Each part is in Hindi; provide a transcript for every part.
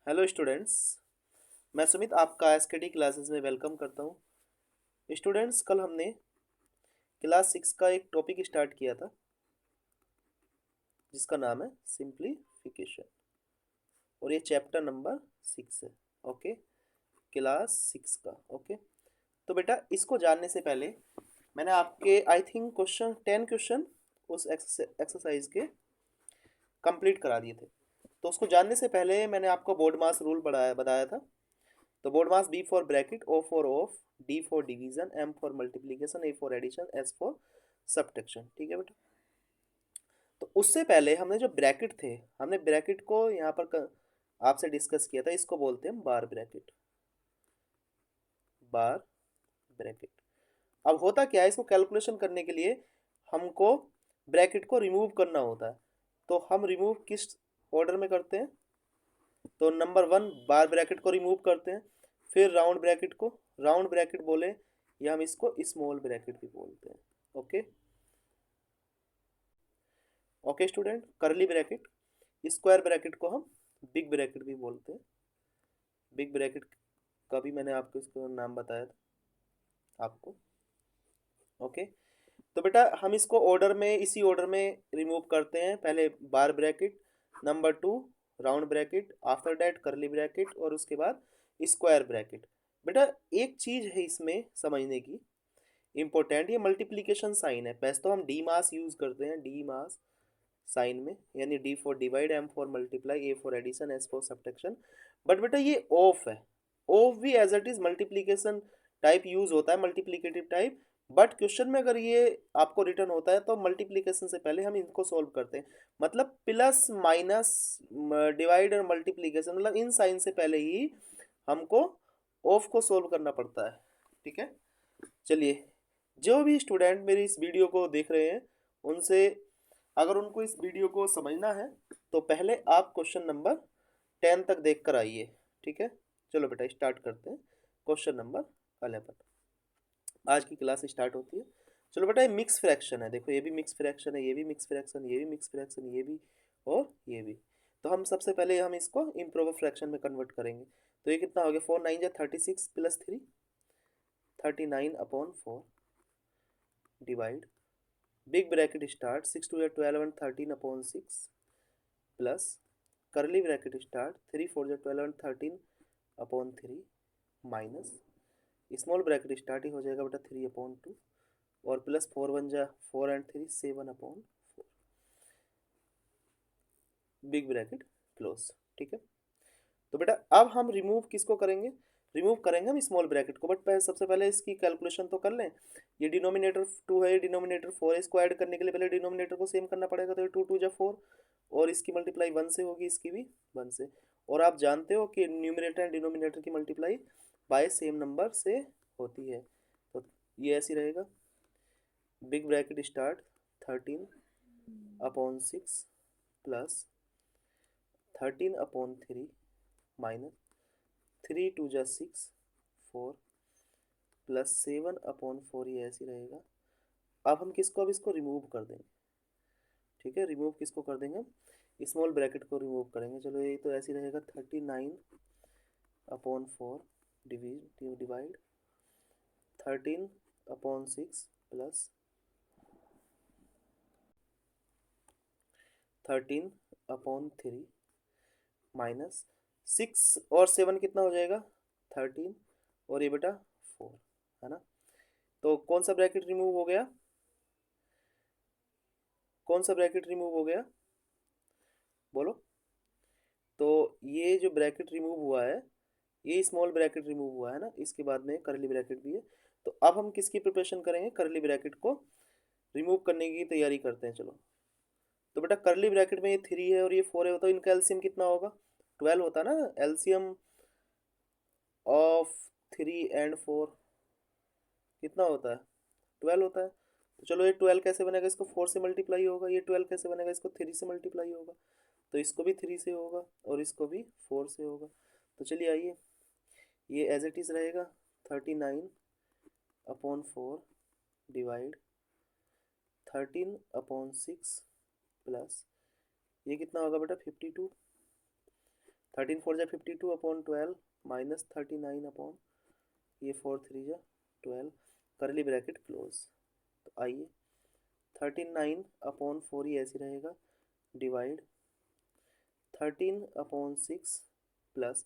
Hello students. मैं सुमित आपका एसकेटी क्लासेस में वेलकम करता हूँ। स्टूडेंट्स, कल हमने क्लास 6 का एक टॉपिक स्टार्ट किया था जिसका नाम है सिंप्लीफिकेशन, और ये चैप्टर नंबर 6 है। ओके, क्लास 6 का। ओके, तो बेटा इसको जानने से पहले मैंने आपके आई थिंक 10 क्वेश्चन उस एक्सरसाइज के कंप्लीट करा दिए थे। तो उसको जानने से पहले मैंने आपको बोर्ड मास रूल बताया था। तो BODMAS B for bracket, O for of, D for division, M for multiplication, A for addition, S for subtraction. ठीक है बेटा। तो उससे पहले हमने जो ब्रैकेट थे, हमने ब्रैकेट को यहाँ पर आपसे डिस्कस किया था। इसको बोलते हैं बार ब्रैकेट। बार ब्रैकेट। अब होता क्या है, इसको कैलकुलेशन करने के लिए हमको ब्रैकेट को रिमूव करना होता है। तो हम रिमूव किस ऑर्डर में करते हैं? तो नंबर 1 बार ब्रैकेट को रिमूव करते हैं, फिर राउंड ब्रैकेट बोले या हम इसको स्मॉल ब्रैकेट भी बोलते हैं। ओके ओके स्टूडेंट, करली ब्रैकेट, स्क्वायर ब्रैकेट को हम बिग ब्रैकेट भी बोलते हैं। बिग ब्रैकेट का भी मैंने आपको इसको नाम बताया था आपको। ओके, तो बेटा हम इसको ऑर्डर में, इसी ऑर्डर में रिमूव करते हैं। पहले बार bracket, number 2 round bracket, after that curly bracket, और उसके बाद स्क्वायर ब्रैकेट। बेटा एक चीज़ है इसमें समझने की इम्पोर्टेंट, ये मल्टीप्लिकेशन साइन है। वैसे तो हम डी मास यूज़ करते हैं, डी मास साइन में, यानी D for divide, M for multiply, A for addition, S for subtraction. But बेटा ये ऑफ है। ऑफ भी as it is multiplication type use होता है, मल्टीप्लिकेटिव टाइप। बट क्वेश्चन में अगर ये आपको रिटर्न होता है तो मल्टीप्लिकेशन से पहले हम इनको सॉल्व करते हैं। मतलब प्लस माइनस, डिवाइड और मल्टीप्लिकेशन, मतलब इन साइन से पहले ही हमको ऑफ को सोल्व करना पड़ता है। ठीक है, चलिए, जो भी स्टूडेंट मेरी इस वीडियो को देख रहे हैं उनसे, अगर उनको इस वीडियो को समझना है तो पहले आप क्वेश्चन नंबर 10 तक देख कर आइए। ठीक है, चलो बेटा स्टार्ट करते हैं। क्वेश्चन नंबर 11 आज की क्लास स्टार्ट होती है। चलो बेटा, ये मिक्स फ्रैक्शन है। देखो ये भी मिक्स फ्रैक्शन है, ये भी मिक्स फ्रैक्शन, ये भी मिक्स फ्रैक्शन, ये भी और ये भी। तो हम सबसे पहले हम इसको इम्प्रोवर फ्रैक्शन में कन्वर्ट करेंगे। तो ये कितना हो गया, 4 9 जा 36 plus 3 39/4 divide, big bracket start 6 2 12 and 13/6 plus curly bracket start 3 4 12 and 13/3 minus small bracket start ही हो जाएगा बेटा 3/2 और प्लस 4 1 जा 4 एंड 3 7/4 बिग ब्रैकेट क्लोज। ठीक है, तो बेटा अब हम रिमूव किसको करेंगे? रिमूव करेंगे हम स्मॉल ब्रैकेट को। बट पहले सबसे पहले इसकी कैलकुलेशन तो कर लें। ये डिनोमिनेटर 2 है, ये डिनोमिनेटर 4 है। इसको ऐड करने के लिए पहले डिनोमिनेटर को सेम करना पड़ेगा। तो ये 2 2 जा 4 और इसकी मल्टीप्लाई 1 से होगी, इसकी भी 1 से। और आप जानते हो कि न्यूमरेटर एंड डिनोमिनेटर की मल्टीप्लाई बाय सेम नंबर से होती है। तो ये ऐसे रहेगा, big bracket start 13/6 plus 13/3 minus 3 2 जा 6 4 प्लस 7/4, ये ऐसे रहेगा। अब हम किसको, अब इसको रिमूव कर देंगे। ठीक है, रिमूव किसको कर देंगे? स्मॉल ब्रैकेट को रिमूव करेंगे। चलो ये तो ऐसे रहेगा 39/4 डिवाइड 13/6 प्लस 13/3 माइनस 6 और 7 कितना हो जाएगा 13, और ये बेटा 4 है ना। तो कौन सा ब्रैकेट रिमूव हो गया, कौन सा ब्रैकेट रिमूव हो गया बोलो? तो ये जो ब्रैकेट रिमूव हुआ है, ये स्मॉल ब्रैकेट रिमूव हुआ है ना, इसके बाद में करली ब्रैकेट भी है। तो अब हम किसकी प्रिपरेशन करेंगे? करली ब्रैकेट को रिमूव करने की तैयारी करते हैं। चलो, तो बेटा करली ब्रैकेट में ये 3 है और ये 4 है, तो इनका एलसीएम कितना होगा? 12 होता है ना। एलसीएम ऑफ 3 and 4 कितना होता है? 12 होता है। तो चलो, ये 12 कैसे बनेगा? इसको 4 से मल्टीप्लाई होगा। ये 12 कैसे बनेगा? इसको 3 से मल्टीप्लाई होगा। तो इसको भी 3 से होगा और इसको भी 4 से होगा। तो चलिए आइए, ये एज इट इज़ रहेगा 39/4 डिवाइड 13/6 प्लस ये कितना होगा बेटा 52, 13 4 जा 52 अपॉन 12 माइनस 39 अपॉन ये 4 3 जा 12 करली ब्रैकेट क्लोज। तो आइए 39 अपॉन 4 ही ऐसे रहेगा डिवाइड 13 अपॉन 6 प्लस।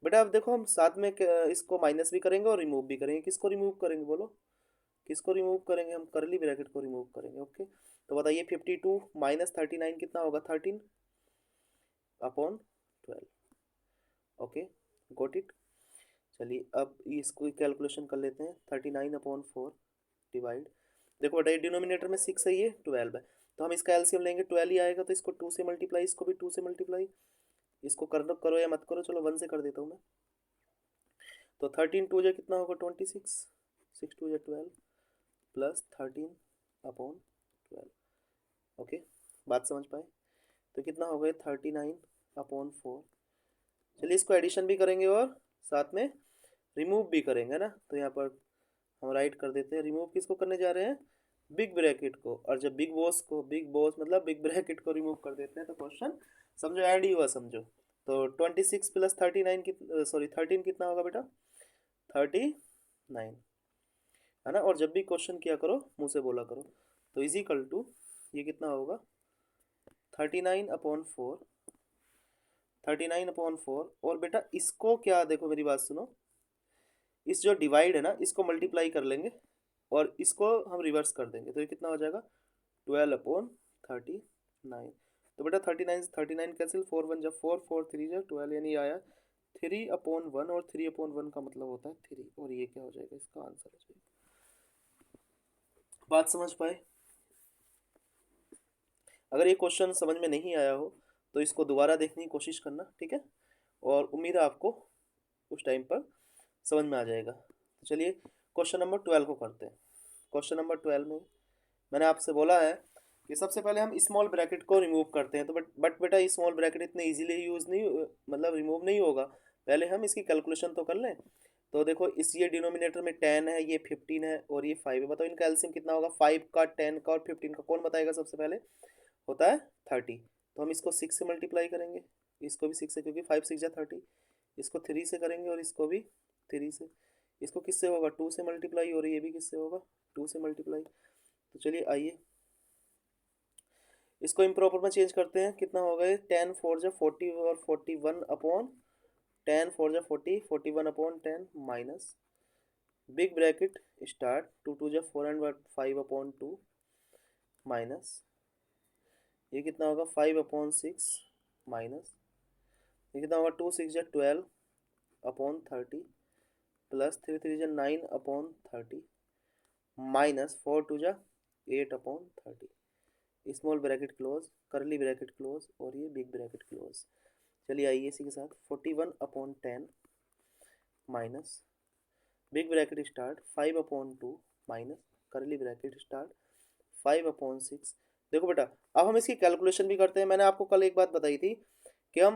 बेटा अब देखो हम साथ में इसको माइनस भी करेंगे और रिमूव भी करेंगे। किसको रिमूव करेंगे बोलो, किसको रिमूव करेंगे? हम करली ब्रैकेट को रिमूव करेंगे। ओके तो बताइए 52 माइनस 39 कितना होगा? 13 अपॉन 12। Okay got it. चलिए अब इसको कैलकुलेशन कर लेते हैं। 39 अपॉन 4 डिवाइड, देखो बेटा ये डिनोमिनेटर में 6 है, ये 12 है, तो हम इसका एलसीएम लेंगे 12 ही आएगा। तो इसको 2 से मल्टीप्लाई, इसको भी 2 से मल्टीप्लाई, इसको करो या मत करो, चलो 1 से कर देता हूँ मैं। तो 13 2 जा कितना होगा? 26, 6 2 जा 12 प्लस 13 अपॉन 12। ओके बात समझ पाए? तो कितना हो गया? 39 अपॉन 4। चलिए इसको एडिशन भी करेंगे और साथ में रिमूव भी करेंगे ना। तो यहाँ पर हम राइट कर देते हैं। रिमूव किसको करने जा रहे हैं? बिग ब्रैकेट को। और जब बिग बॉस को, बिग बॉस मतलब बिग ब्रैकेट को रिमूव कर देते हैं तो क्वेश्चन समझो ऐड ही हुआ समझो। तो 26 प्लस 39 सॉरी 13 कितना होगा बेटा? 39 है ना। और जब भी क्वेश्चन किया करो मुंह से बोला करो। तो इज इक्वल टू ये कितना होगा? 39 अपॉन 4, 39 अपॉन 4। और बेटा इसको क्या, देखो मेरी बात सुनो, इस जो डिवाइड है ना इसको मल्टीप्लाई कर लेंगे और इसको हम रिवर्स कर देंगे। तो ये कितना हो जाएगा? 12 अपॉन 39। तो बेटा 39 से 39 कैंसिल, 4 1 जा 4, 4 3 जा 12, यानी आया 3 अपॉन 1। और 3 अपॉन 1 का मतलब होता है 3। और ये क्या हो जाएगा? इसका आंसर हो जाएगा। बात समझ पाए? अगर ये क्वेश्चन समझ में नहीं आया हो तो इसको दोबारा देखने की कोशिश करना, ठीक है। और उम्मीद है आपको उस टाइम पर समझ में आ जाएगा। तो चलिए क्वेश्चन नंबर 12 को करते हैं। क्वेश्चन नंबर 12 में मैंने आपसे बोला है कि सबसे पहले हम स्मॉल ब्रैकेट को रिमूव करते हैं। तो बट बेटा स्मॉल ब्रैकेट इतने इजीली यूज़ नहीं, मतलब रिमूव नहीं होगा। पहले हम इसकी कैलकुलेशन तो कर लें। तो देखो इस ये डिनोमिनेटर में 10 है, ये 15 है और ये 5 है। बताओ इनका एलसीएम कितना होगा? 5 का, 10 का और 15 का। कौन बताएगा सबसे पहले? होता है 30। तो हम इसको 6 से मल्टीप्लाई करेंगे, इसको भी 6 से, क्योंकि 5 6 जा 30। इसको 3 से करेंगे और इसको भी 3 से। इसको किससे होगा? 2 से मल्टीप्लाई। और ये भी किससे होगा? 2 से मल्टीप्लाई। तो चलिए आइए इसको इम्प्रॉपर में चेंज करते हैं। कितना हो गया? 10 4 जा 40 और 41 अपॉन 10 4 जा 40, 41 upon 10 minus big bracket start 2 2 जा 4 एंड 5 अपॉन 2 माइनस ये कितना होगा? 5 अपॉन 6 माइनस ये कितना होगा? 2 6 जा 12 अपॉन 30 प्लस 3 3 जा 9 अपॉन 30 माइनस 4 2 जा 8 अपॉन 30। स्मॉल ब्रैकेट क्लोज, करली ब्रैकेट क्लोज और ये बिग ब्रैकेट क्लोज। चलिए आइए इसी के साथ 41 upon 10 minus big bracket start 5 upon 2 minus करली ब्रैकेट स्टार्ट 5 अपॉन 6। देखो बेटा अब हम इसकी कैलकुलेशन भी करते हैं। मैंने आपको कल एक बात बताई थी कि हम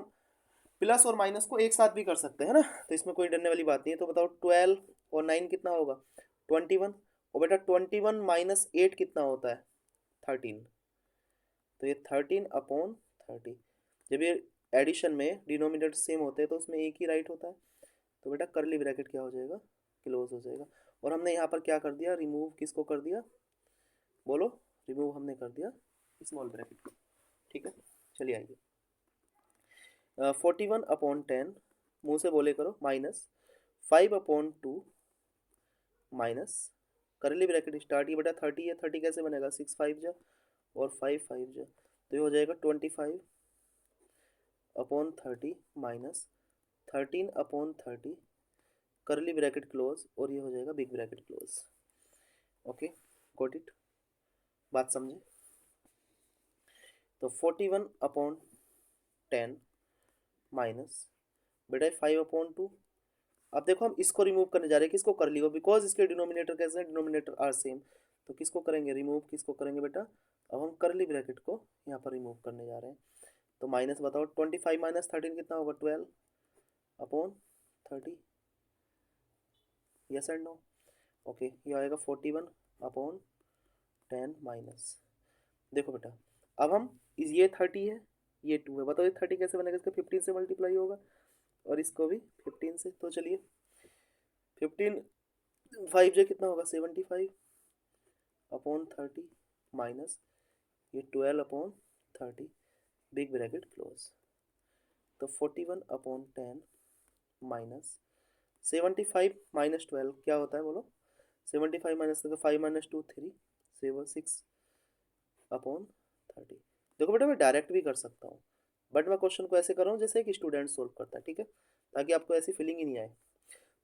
प्लस और माइनस को एक साथ भी कर सकते हैं ना, तो इसमें कोई डरने वाली बात नहीं है। तो बताओ 12 और 9 कितना होगा? 21। और बेटा 21 माइनस 8 कितना होता है? 13। तो ये 13 अपॉन 30। जब ये एडिशन में डिनोमिनेटर सेम होते हैं तो उसमें एक ही राइट होता है। तो बेटा करली ब्रैकेट क्या हो जाएगा? क्लोज हो जाएगा। और हमने यहाँ पर क्या कर दिया? रिमूव किसको कर दिया? बोलो। रिमूव हमने कर दिया स्मॉल ब्रैकेट को, ठीक है। चलिए आइए 41 अपॉन 10 मुँह से बोले करो माइनस 5 अपॉन 2 माइनस करली ब्रैकेट स्टार्ट। ये बेटा 30 है, 30 कैसे बनेगा? 6 5 जा और 5 5 जा, तो ये हो जाएगा 25 अपॉन 30 माइनस 13 अपॉन 30 करली ब्रैकेट क्लोज और ये हो जाएगा big bracket close. Okay got it? बात समझे? तो 41 अपॉन 10 माइनस बेटा 5 अपॉन 2। अब देखो हम इसको रिमूव करने जा रहे हैं। किसको? करली को, बिकॉज इसके डिनोमिनेटर कैसे हैं? Denominator are same. तो किसको करेंगे रिमूव? किसको करेंगे बेटा? अब हम करली ब्रैकेट को यहाँ पर रिमूव करने जा रहे हैं। तो माइनस बताओ 25 माइनस 13 कितना होगा? 12 upon 30। Yes and no? Okay ये आएगा 41 अपॉन 10 माइनस। देखो बेटा अब हम ये 30 है ये 2 है। बताओ ये 30 कैसे बनेगा, इसका 15 से मल्टीप्लाई होगा और इसको भी 15 से। तो चलिए 15 5 जो कितना होगा 75 अपॉन 30 माइनस ये 12 अपॉन 30 बिग ब्रैकेट क्लोज। तो 41 अपॉन 10 माइनस 75 माइनस 12 क्या होता है बोलो। 75 माइनस 5 माइनस 2 3 7 6 अपॉन 30। देखो बेटा मैं डायरेक्ट भी कर सकता हूँ, बट मैं क्वेश्चन को ऐसे कर रहा हूँ जैसे एक स्टूडेंट सोल्व करता है, ठीक है, ताकि आपको ऐसी फीलिंग ही नहीं आए।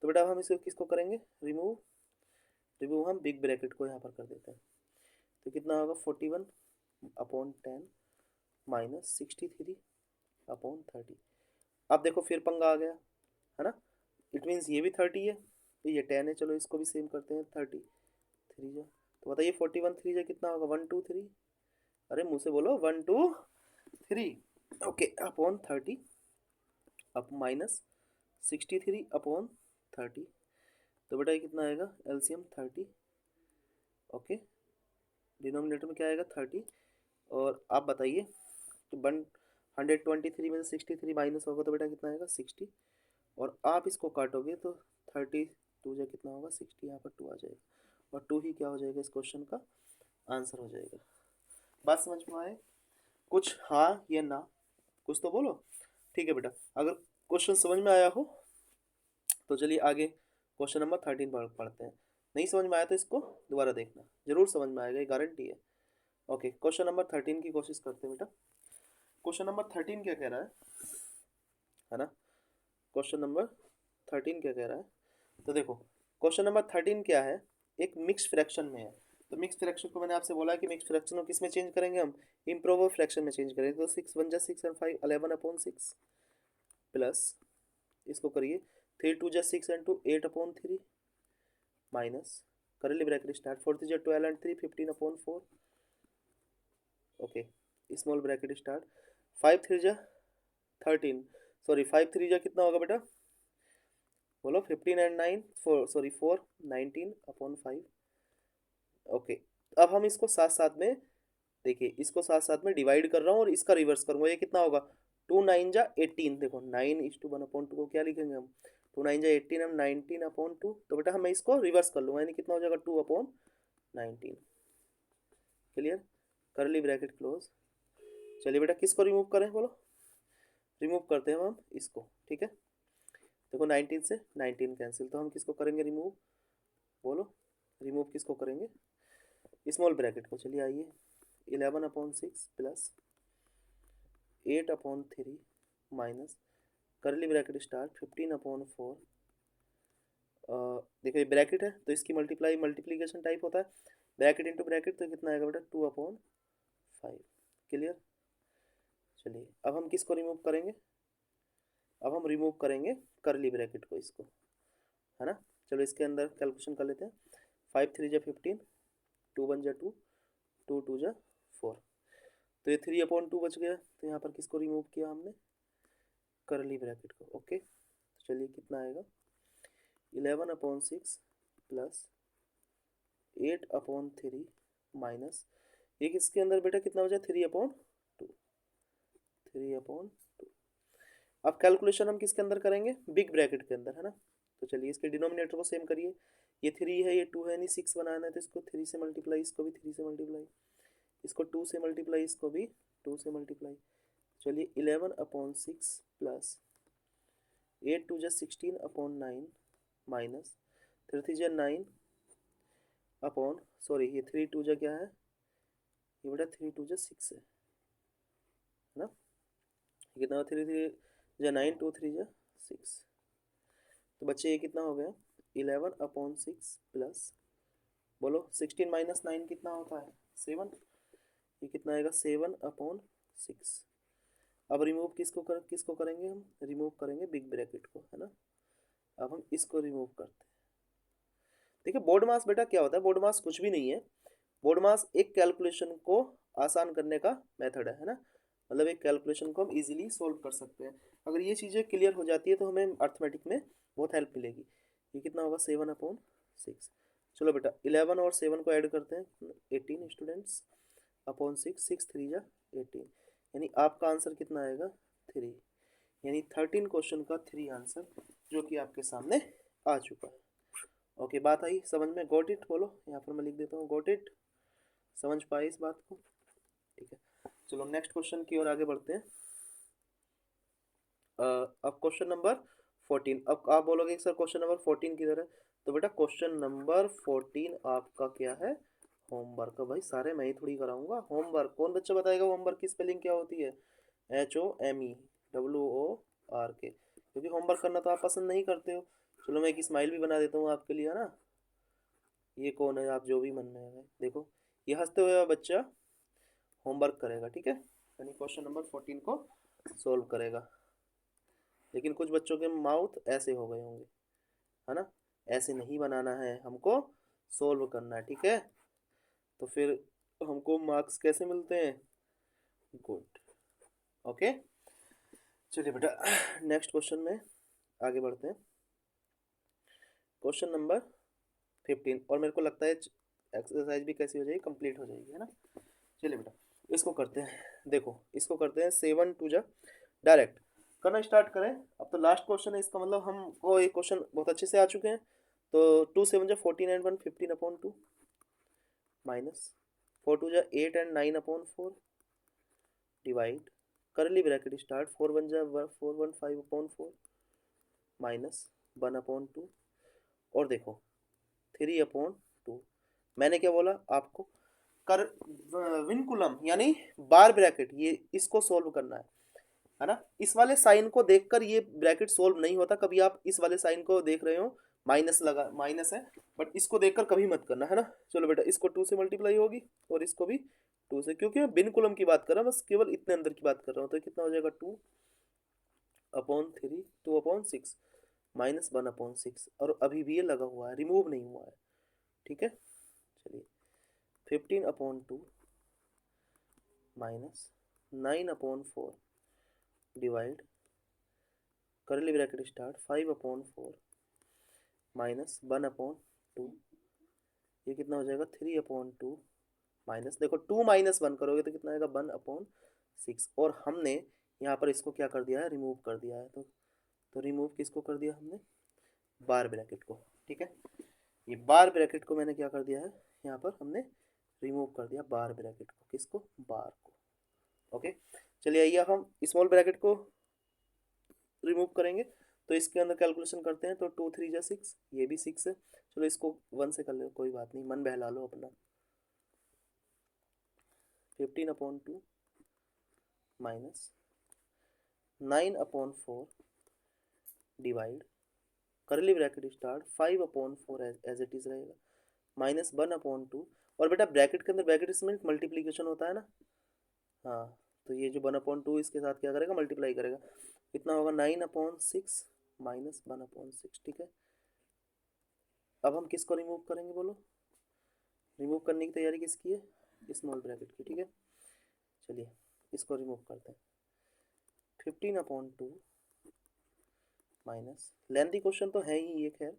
तो बेटा हम इसको किसको करेंगे रिमूव, रिमूव हम बिग ब्रैकेट को यहाँ पर कर देते हैं। तो कितना होगा 41 अपॉन 10 माइनस 63 अपॉन 30। अब देखो फिर पंगा आ गया है ना, इट मीन्स ये भी 30 है तो ये 10 है, चलो इसको भी सेम करते हैं 30 3 जो। तो बताइए 41 3 जो कितना होगा 1 2 3, अरे मुँह से बोलो 1 2 3 ओके अपॉन 30 अब माइनस 63 अपॉन 30। तो बेटा ये कितना आएगा एलसीएम 30 ओके, डिनोमिनेटर में क्या आएगा 30। और आप बताइए तो 123 में से 63 माइनस होगा तो बेटा कितना आएगा 60। और आप इसको काटोगे तो 32 जो कितना होगा 60, यहाँ पर 2 आ जाएगा और 2 ही क्या हो जाएगा इस क्वेश्चन का आंसर हो जाएगा। बात समझ में आए कुछ, हाँ या ना, कुछ तो बोलो। ठीक है बेटा, अगर क्वेश्चन समझ में आया हो तो चलिए आगे क्वेश्चन नंबर 13 पढ़ते हैं। नहीं समझ में आया तो इसको दोबारा देखना, जरूर समझ में आएगा, ये गारंटी है। ओके क्वेश्चन नंबर 13 की कोशिश करते हैं बेटा। क्वेश्चन नंबर 13 क्या कह रहा है ना, क्वेश्चन नंबर 13 क्या कह रहा है। तो देखो क्वेश्चन नंबर 13 क्या है, एक मिक्स फ्रैक्शन में है। तो मिक्स फ्रैक्शन को मैंने आपसे बोला है कि मिक्स फ्रैक्शन को किस में चेंज करेंगे हम, इम्प्रोवर फ्रैक्शन में चेंज करेंगे। तो 6 1 जा 6 एंड 5 11 अपॉन 6 प्लस इसको करिए 3 2 जा 6 एंड 2 8 अपॉन 3 माइनस करली ब्रैकेट स्टार्ट 4 3 जा 12 and 3 15 upon 4 okay small bracket start 5 3 जा 13 सॉरी 5 3 जा कितना होगा बेटा बोलो 15 एंड 9 4 सॉरी 4 19 अपॉन 5 ओके। अब हम इसको साथ साथ में देखिए, इसको साथ साथ में डिवाइड कर रहा हूँ और इसका रिवर्स करूँगा, ये कितना होगा 2 9 जा 18। देखो 9:1/2 को क्या लिखेंगे हम 2 9 जा 18 हम 19/2। तो बेटा हम इसको रिवर्स कर लूँगा, यानी कितना हो जाएगा 2/19। क्लियर, करली ब्रैकेट क्लोज। चलिए बेटा किसको रिमूव करें बोलो, रिमूव करते हैं हम इसको, ठीक है। देखो 19 से 19 कैंसिल, तो हम किसको करेंगे रिमूव बोलो, रिमूव किसको करेंगे स्मॉल ब्रैकेट को। चलिए आइए 11/6 प्लस 8/3 माइनस करली ब्रैकेट स्टार्ट 15/4। देखो ये ब्रैकेट है तो इसकी मल्टीप्लीकेशन टाइप होता है ब्रैकेट इंटू ब्रैकेट, तो कितना आएगा बेटा 2/5। क्लियर। चलिए अब हम किसको रिमूव करेंगे, अब हम रिमूव करेंगे करली ब्रैकेट को, इसको है ना। चलो इसके अंदर कैलकुलेशन कर लेते हैं 5 3 जा 15 2 1 जा 2 2 2 जा 4। तो ये 3/2 बच गया, तो यहाँ पर किसको रिमूव किया हमने करली ब्रैकेट को। ओके तो चलिए कितना आएगा 11/6 प्लस 8/3 माइनस ये किसके अंदर बेटा कितना हो जाए 3/2 3/2। अब कैलकुलेशन हम किसके अंदर करेंगे बिग ब्रैकेट के अंदर है ना। तो चलिए इसके डिनोमिनेटर को सेम करिए, ये 3 है ये 2 है, नहीं 6 बनाना है तो इसको 3 से मल्टीप्लाई, इसको भी 3 से मल्टीप्लाई, इसको 2 से मल्टीप्लाई, इसको भी 2 से मल्टीप्लाई। चलिए 11/6 प्लस 8 2 जा 16/9 माइनस 3 3 जा 9 अपॉन सॉरी ये 3 2 जा क्या है ये बेटा 3 2 जा 6 है ना, कितना 3 3 जा 9 2 3 जा 6। तो बच्चे ये कितना हो गया 11/6 प्लस बोलो 16 माइनस 9 कितना होता है 7, ये कितना आएगा 7/6। अब रिमूव किसको करेंगे हम, रिमूव करेंगे बिग ब्रैकेट को है ना। अब हम इसको रिमूव करते हैं। देखिए बोर्ड मास बेटा क्या होता है, बोर्ड मास कुछ भी नहीं है, बोर्ड मास एक कैलकुलेशन को आसान करने का मेथड है ना। मतलब एक कैलकुलेशन को हम इजीली सॉल्व कर सकते हैं। अगर ये चीज़ें क्लियर हो जाती है तो हमें अर्थमेटिक में बहुत हेल्प मिलेगी। ये कितना होगा 7/6। चलो बेटा 11 और 7 को ऐड करते हैं 18 स्टूडेंट्स अपॉन 6 6 3 जा 18। यानी आपका आंसर कितना आएगा 3, यानी 13 क्वेश्चन का 3 आंसर जो कि आपके सामने आ चुका है। ओके, बात आई समझ में? गॉट इट बोलो, यहाँ पर मैं लिख देता हूँ गॉट इट। समझ पाए इस बात को? ठीक है, चलो नेक्स्ट क्वेश्चन की ओर आगे बढ़ते हैं। अब क्वेश्चन नंबर 14। अब आप बोलोगे सर क्वेश्चन नंबर 14 किधर है? तो बेटा क्वेश्चन नंबर 14 आपका क्या है? होमवर्क। भाई सारे मैं ही थोड़ी कराऊंगा होमवर्क। कौन बच्चा बताएगा होमवर्क की स्पेलिंग क्या होती है? HOMEWORK। क्योंकि होमवर्क करना तो आप पसंद नहीं करते हो। चलो मैं एक स्माइल भी बना देता हूँ आपके लिए, है ना। ये कौन है? आप जो भी मन में है देखो, ये हंसते हुए बच्चा होमवर्क करेगा, ठीक है, यानी क्वेश्चन नंबर 14 को सोल्व करेगा। लेकिन कुछ बच्चों के माउथ ऐसे हो गए होंगे, है ना। ऐसे नहीं बनाना है हमको, सोल्व करना है, ठीक है। तो फिर हमको मार्क्स कैसे मिलते हैं? गुड। ओके, चलिए बेटा नेक्स्ट क्वेश्चन में आगे बढ़ते हैं। क्वेश्चन नंबर 15, और मेरे को लगता है एक्सरसाइज भी कैसी हो जाएगी, कंप्लीट हो जाएगी, है ना। चलिए बेटा इसको करते हैं। देखो इसको करते हैं 7 टू जा डायरेक्ट करना स्टार्ट करें। अब तो लास्ट क्वेश्चन है, इसका मतलब हमको ये क्वेश्चन बहुत अच्छे से आ चुके हैं। तो 2 7 जा 14 एंड 1 15/2 माइनस 4 2 जा 8 एंड 9/4 डिवाइड करली ब्रैकेट स्टार्ट 4 1 जा 4 1 5/4 माइनस 1/2 और देखो 3/2। मैंने क्या बोला आपको? कर विनकुलम यानी बार ब्रैकेट, ये इसको सोल्व करना है ना। इस वाले साइन को देखकर ये ब्रैकेट सोल्व नहीं होता। कभी आप इस वाले साइन को देख रहे हो, माइनस लगा, माइनस है, बट इसको देखकर कभी मत करना, है ना। चलो बेटा इसको 2 से मल्टीप्लाई होगी और इसको भी 2 से, क्योंकि मैं बिन कुलम की बात कर रहा हूँ, बस केवल इतने अंदर की बात कर रहा हूँ। तो कितना हो जाएगा 2/3 2/6 माइनस 1/6, और अभी भी ये लगा हुआ है, रिमूव नहीं हुआ है, ठीक है। चलिए 15/2 माइनस 9/4 डिवाइड करली ब्रैकेट स्टार्ट 5/4 माइनस 1/2। ये कितना हो जाएगा 3/2 माइनस, देखो 2 माइनस 1 करोगे तो कितना आएगा 1/6। और हमने यहाँ पर इसको क्या कर दिया है? रिमूव कर दिया है। तो रिमूव किसको कर दिया हमने? बार ब्रैकेट को, ठीक है। ये बार ब्रैकेट को मैंने क्या कर दिया है? यहाँ पर हमने रिमूव कर दिया बार ब्रैकेट को। किसको? बार को। ओके, चलिए आइए हम स्मॉल ब्रैकेट को रिमूव करेंगे। तो इसके अंदर कैलकुलेशन करते हैं। तो 2 3 जा 6, ये भी 6 है। चलो इसको 1 से कर लो, कोई बात नहीं, मन बहला लो अपना। 15/2 माइनस 9/4 डिवाइड करली bracket start 5/4 as it is रहेगा माइनस 1/2। और बेटा ब्रैकेट के अंदर ब्रैकेट इसमें मल्टीप्लीकेशन होता है ना। हाँ, तो ये जो 1/2 इसके साथ क्या करेगा? मल्टीप्लाई करेगा। कितना होगा 9/6 माइनस 1/6, ठीक है। अब हम किसको रिमूव करेंगे बोलो? रिमूव करने की तैयारी किसकी है? स्मॉल ब्रैकेट की, ठीक है। चलिए इसको रिमूव करते हैं। 15/2 माइनस, लेंथी क्वेश्चन तो है ही ये, खैर,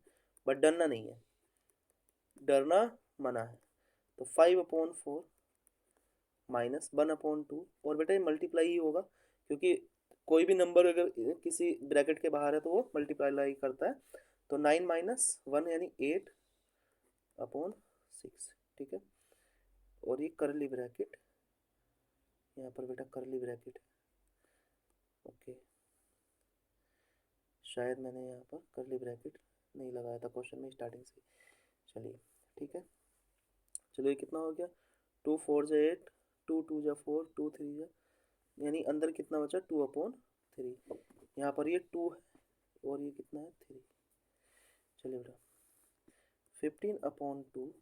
बट डरना नहीं है, डरना मना है। तो 5/4 माइनस 1/2, और बेटा ये मल्टीप्लाई ही होगा, क्योंकि कोई भी नंबर अगर किसी ब्रैकेट के बाहर है तो वो मल्टीप्लाई करता है। तो 9 माइनस 1 यानी 8/6, ठीक है। और ये करली ब्रैकेट, यहाँ पर बेटा करली ब्रैकेट, ओके, शायद मैंने यहाँ पर करली ब्रैकेट नहीं लगाया था क्वेश्चन में स्टार्टिंग से। चलिए ठीक है, चलो ये कितना हो गया 2 4 जा 8, 2 2 जा 4, 2 3 जा, यानी अंदर कितना बचा 2/3। यहाँ पर ये 2 है और ये कितना है 3। चलिए बेटा 15/2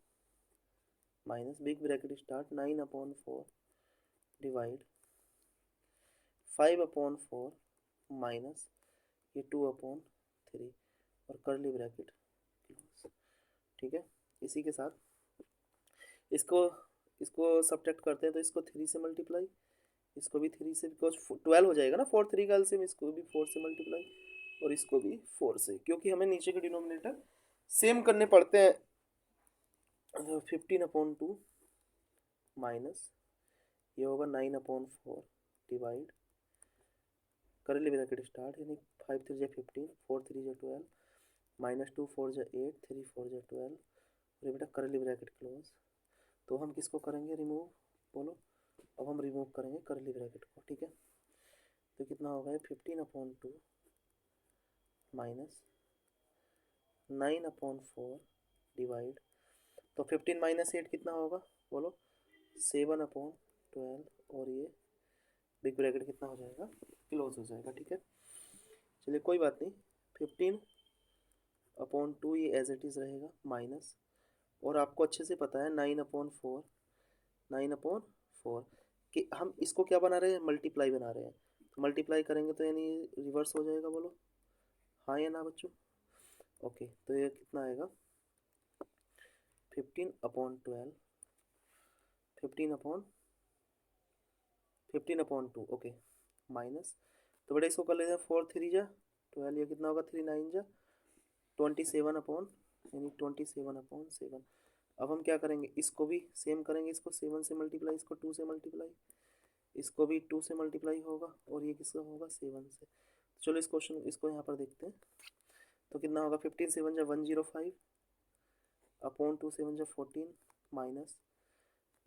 minus big bracket start 9/4 divide 5/4 minus ये 2/3 और करली ब्रैकेट, ठीक है। इसी के साथ इसको इसको सब्ट्रैक्ट करते हैं। तो इसको 3 से मल्टीप्लाई, इसको भी 3 से, बिकॉज 12 हो जाएगा ना 4 3 का एलसीएम, इसको भी 4 से मल्टीप्लाई और इसको भी 4 से, क्योंकि हमें नीचे के डिनोमिनेटर सेम करने पड़ते हैं। 15/2 माइनस ये होगा 9/4 डिवाइड करली ब्रैकेट स्टार्ट, यानी 5 3 जा 15, 4 3 जा 12, -2 4 जा 8, 3 4 जा 12, और ये बेटा करली ब्रैकेट क्लोज। तो हम किसको करेंगे रिमूव, बोलो। अब हम रिमूव करेंगे करली ब्रैकेट को, ठीक है। तो कितना होगा ये 15/2 माइनस 9/4 डिवाइड, तो 15 - 8 कितना होगा बोलो, 7/12, और ये बिग ब्रैकेट कितना हो जाएगा, क्लोज हो जाएगा, ठीक है। चलिए कोई बात नहीं, 15/2 ये एज इट इज़ रहेगा माइनस, और आपको अच्छे से पता है 9/4 कि हम इसको क्या बना रहे हैं, मल्टीप्लाई बना रहे हैं। तो मल्टीप्लाई करेंगे तो यानी रिवर्स हो जाएगा, बोलो हाँ या ना बच्चों। ओके, तो ये कितना आएगा 15/12, 15/2, ओके माइनस, तो बेटा इसको कर लेते हैं 4 3 जा 12, ये कितना होगा 3 9 जा 27 यानी 27/7। अब हम क्या करेंगे, इसको भी सेम करेंगे, इसको 7 से मल्टीप्लाई, इसको 2 से मल्टीप्लाई, इसको भी 2 से मल्टीप्लाई होगा, और ये किसका होगा 7 से। चलो इस क्वेश्चन इसको यहाँ पर देखते हैं। तो कितना होगा 15 7 जा 105 अपॉन 2 7 जा 14 माइनस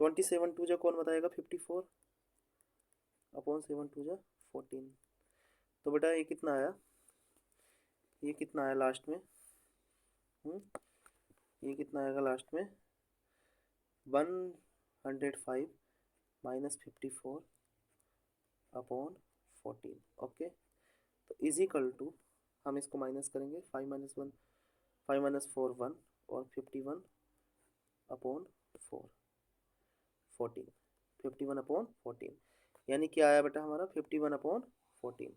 27 2 जा कौन बताएगा 54 अपॉन 7 2 जा 14। तो बेटा ये कितना आया, ये कितना आया लास्ट में, ये कितना आएगा लास्ट में 105 माइनस 54 अपॉन 14, ओके। तो इज इक्वल टू, हम इसको माइनस करेंगे, 5 - 1 5 - 4 1, और 51 अपॉन 4 14, 51/14, यानी क्या आया बेटा हमारा 51/14,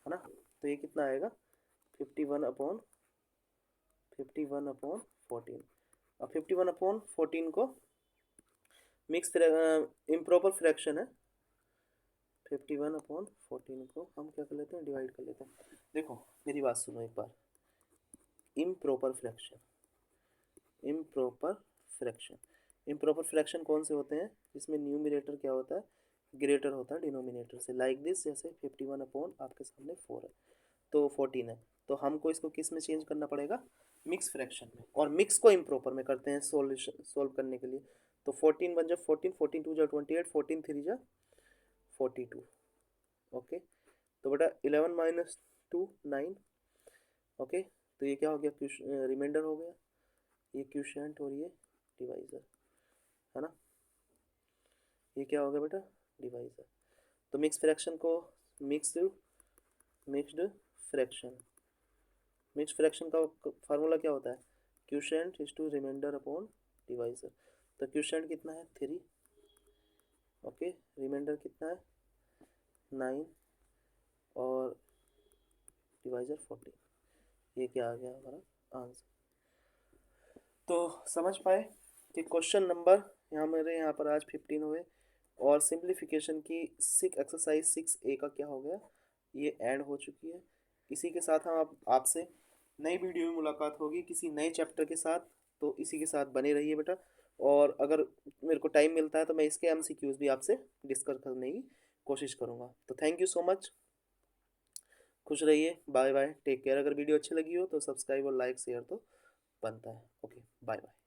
है ना। तो ये कितना आएगा 51/14। अब 51/14 को मिक्स इम्प्रॉपर फ्रैक्शन है, 51/14 को हम क्या कर लेते हैं, डिवाइड कर लेते हैं। देखो मेरी बात सुनो एक बार, इम्प्रॉपर फ्रैक्शन कौन से होते हैं, जिसमें न्यूमरेटर क्या होता है, ग्रेटर होता है डिनोमिनेटर से, लाइक दिस, जैसे 51 अपॉन आपके सामने 4 है तो 14 है, तो हमको इसको किस में चेंज करना पड़ेगा, मिक्स फ्रैक्शन में, और मिक्स को इम्प्रॉपर में करते हैं सोल्व करने के लिए। तो 14 1 जा 14, 14 2 जा 28, 14 3 जा 42, ओके। तो बेटा 11 - 2 9, ओके। तो ये क्या हो गया, रिमाइंडर हो गया, ये क्वोशिएंट और ये डिवाइजर, है ना। ये क्या हो गया बेटा, डिवाइजर। तो मिक्स्ड फ्रैक्शन का फार्मूला क्या होता है, quotient is to remainder upon divisor. तो क्वोशिएंट कितना है 3, ओके, रिमाइंडर कितना है 9, और डिवाइजर 14। ये क्या आ गया हमारा आंसर। तो समझ पाए कि क्वेश्चन नंबर यहाँ पर आज 15 हुए, और सिंप्लीफिकेशन की एक्सरसाइज 6A का क्या हो गया, ये एंड हो चुकी है। इसी के साथ हम आपसे नई वीडियो में मुलाकात होगी किसी नए चैप्टर के साथ, तो इसी के साथ बने रहिए बेटा। और अगर मेरे को टाइम मिलता है तो मैं इसके MCQs भी आपसे डिस्कस करने की कोशिश करूँगा। तो थैंक यू सो मच, खुश रहिए, बाय बाय, टेक केयर। अगर वीडियो अच्छी लगी हो तो सब्सक्राइब और लाइक शेयर तो बनता है। Okay, bye bye.